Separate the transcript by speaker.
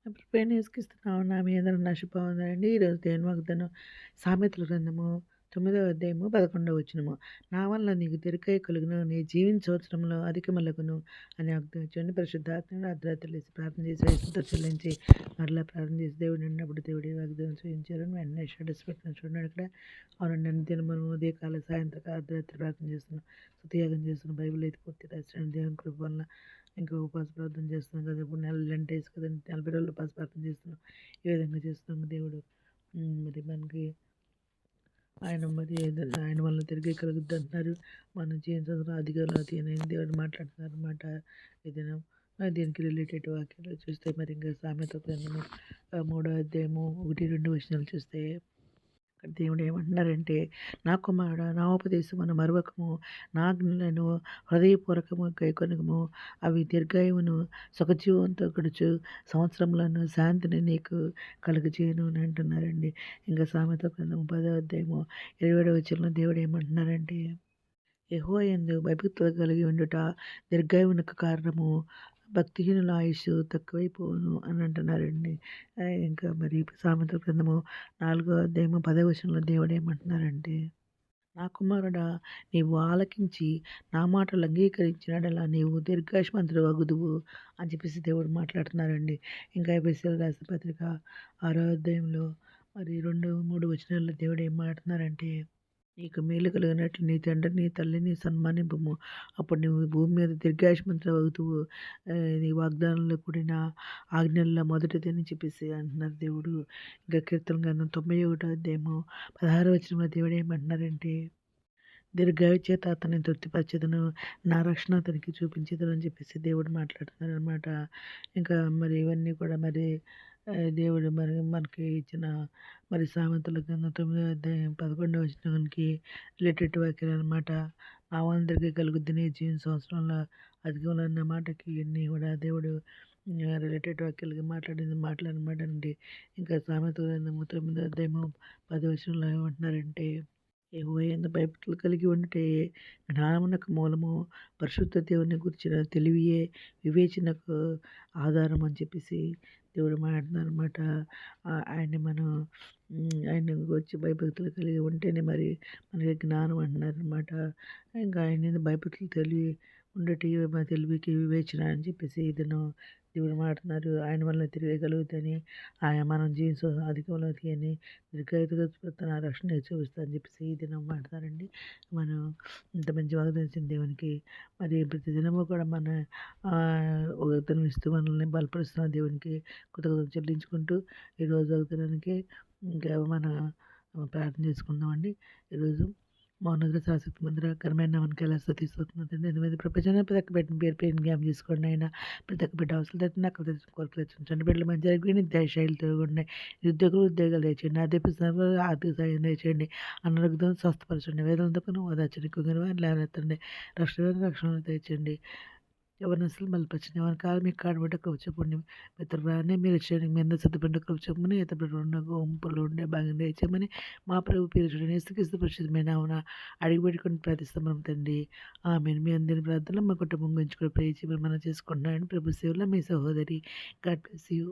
Speaker 1: ప్రభువైన యేసుక్రీస్తు నా మీద ఉన్న శుభవందనండి. ఈరోజు దేవుని వాగ్దానం సామెతల గ్రంథము 9వ అధ్యాయము 11వ వచనము. నా వలన నీకు దీర్ఘాయు కలుగును, నీ జీవించు సంవత్సరంలో అధికమలగును అని వాగ్దానం ఇచ్చాడు. పరిశుద్ధాత్మను అర్ధరాత్రి లేసి ప్రార్థన చేసి వయసుతో చెల్లించి మరలా ప్రార్థన చేసి దేవుడు అన్నప్పుడు దేవుడి వాగ్దానం చూపించారు. వెంటనే షడ్స్ పెట్టిన చూడండి అక్కడ. అవునండి, అన్ని దినమును ఉదయకాల సాయంత్రకాల అర్ధరాత్రి ప్రార్థన చేస్తున్నాం, స్తుతియాగం చేస్తున్నాం, బైబిల్ అయితే పూర్తి రాసిన దేవుని కృప వలన ఇంకా ఉపవాస ప్రార్థన చేస్తున్నాం కదా. ఇప్పుడు లెంట్ డేస్ కదండి, 40 రోజులు ఉపవాస ప్రార్థన చేస్తున్నాం. ఈ విధంగా చేస్తున్నాం దేవుడు మరి మనకి ఆయన వల్ల తిరిగి కలుగుద్ది అంటున్నారు. మనం జీవించడం అధికారులు అని దేవుడు మాట్లాడుతున్నారు అన్నమాట. ఏదైనా దీనికి రిలేటెడ్ వాక్యాలు చూస్తే మరి ఇంకా సామెత గ్రంథము 3వ అధ్యాయము 1-2 వచనాలు చూస్తే దేవుడు ఏమంటున్నారంటే, నా కుమారుడా నా ఉపదేశమును మరువకము, నా ఆజ్ఞలను హృదయపూర్వకము గైకొనకము, అవి దీర్ఘాయువును సుఖజీవంతో గడుచు సంవత్సరములను శాంతిని నీకు కలుగజేయును అని అంటున్నారండి. ఇంకా సామెత గ్రంథము 10వ అధ్యాయము 27వ వచనంలో దేవుడు ఏమంటున్నారంటే, యెహోవా యందు భయభక్తులు కలిగి ఉండుట దీర్ఘాయువునకు కారణము, భక్తిహీనుల ఆయుస్సు తక్కువైపోవును అని అంటున్నారండి. ఇంకా మరి సామెతల గ్రంథము 4వ అధ్యాయము 10వ వచనంలో దేవుడు ఏమంటున్నారంటే, నా కుమారుడా నీవు ఆలకించి నా మాటలు అంగీకరించినడలా నీవు దీర్ఘాయుష్మంతుడు వగుదువు అని చెప్పేసి దేవుడు మాట్లాడుతున్నారండి. ఇంకా ఎఫెసీయులకు రాసిన పత్రిక 6వ అధ్యాయంలో మరి 2, 3 వచనాల్లో దేవుడు ఏం మాట్లాడుతున్నారంటే, నీకు మేలు కలిగినట్లు నీ తండ్రిని తల్లిని సన్మానింపుము, అప్పుడు నువ్వు భూమి మీద దీర్ఘాయుష్మంతుడవగుదువు. నీ వాగ్దానంలో కూడిన ఆజ్ఞల్లో మొదటిదని చెప్పేసి అంటున్నారు దేవుడు. ఇంకా కీర్తన గ్రంథం 91వ అధ్యాయము 16వ వచనంలో దేవుడు ఏమంటున్నారంటే, దీర్ఘాయు చేత అతన్ని తృప్తిపరచెదను, నా రక్షణ అతనికి చూపించెదను అని చెప్పేసి దేవుడు మాట్లాడుతున్నారనమాట. ఇంకా మరి ఇవన్నీ కూడా మరి దేవుడు మరి మనకి ఇచ్చిన మరి సామెతల గ్రంథం 9వ అధ్యాయం 11వ వచనానికి రిలేటెడ్ వాక్యాలనమాట. నా వాళ్ళందరికీ కలుగుద్ది నీ జీవన సంవత్సరంలో అధికంలో అన్న మాటకి ఇవన్నీ కూడా దేవుడు రిలేటెడ్ వాక్యాలుగా మాట్లాడింది మాటలనమాట అండి. ఇంకా సామెతల గ్రంథము 9వ అధ్యాయము 10వ వచనంలో ఏమంటున్నారంటే, యెహోవా యందు భయభక్తులు కలిగి ఉండుటే జ్ఞానమునకు మూలము, పరిశుద్ధ దేవుని గురించిన తెలివియే వివేచనకు ఆధారం అని చెప్పేసి దేవుడు మాట్లాడుతున్నారనమాట. ఆయన్ని మనం ఆయన గురించి భయభక్తులు కలిగి ఉంటేనే మరి మనకి జ్ఞానం అంటున్నారనమాట. ఇంకా ఆయన యందు భయభక్తులు తెలివి ఉండటి తెలివికి వివేచన అని చెప్పేసి ఇదను దేవుడు మాట్లాడుతున్నారు. ఆయన వల్ల తిరగగలుగుతాని, ఆయన మనం జీవించ అధికంలోకి అని దీర్ఘాయువుగా తన రక్షణ చూపిస్తా అని చెప్పేసి ఈ దినం మాట్లాడతారండి. మనం ఇంత మంచి వాగ్దానం దేవునికి మరి ప్రతి దినము కూడా మన వాగ్దానం ఇస్తూ మనల్ని బలపరుస్తున్న దేవునికి కృతజ్ఞతలు చెల్లించుకుంటూ ఈరోజు వాగ్దానానికి ఇంకా మన ప్రార్థన చేసుకుందామండి. ఈరోజు మౌనంగా శాశ్వత మందిరకరమైన నామానికి ఎలా స్తుతిస్తున్నానండి. ఎందుకంటే ప్రపంచంలో ప్రతి ఒక్క బిడ్డని పేరు పేరున జ్ఞాపకం చేసుకోండి అయినా. ప్రతి ఒక్క బిడ్డ అవసరం తెచ్చిన నాకు తెచ్చిన కొరకు తెచ్చించండి. బిడ్డలు మంచి జరిగి దయశైలితో ఉన్నాయి. నిరుద్యోగులు ఉద్యోగాలు తెచ్చండి. ఆర్థిక ఆర్థిక సాయం తెచ్చండి. అనారోగ్యం స్వస్థపరచండి. వేదనతో ఓదార్చండి. కుంగిన లేవనెత్తండి. రక్షణ తెచ్చండి. యవనస్తులు బలపరచండి. ఎవరి కాలం మీకు కాడబడ్డ కృప చూపండి. మిత్రురాన్ని మీరు చేయడానికి మీ అందరూ సిద్ధపడిన కృప చూపమని ఇతరులు ఉన్న గుంపులు ఉండే భాగం దయచేయమని మా ప్రభు పేరు చూడండి. యేసుక్రీస్తు పరిశుద్ధమైన నామమున అడిగి పెట్టుకుని ప్రార్థిస్తాం తండ్రి. ఆమేన్. మీ అందరి ప్రార్థనలు మా కుటుంబం గురించి కూడా ప్రే చేయమని మనం చేసుకుంటున్నాను. ప్రభు సేవలో మీ సహోదరి. God bless you.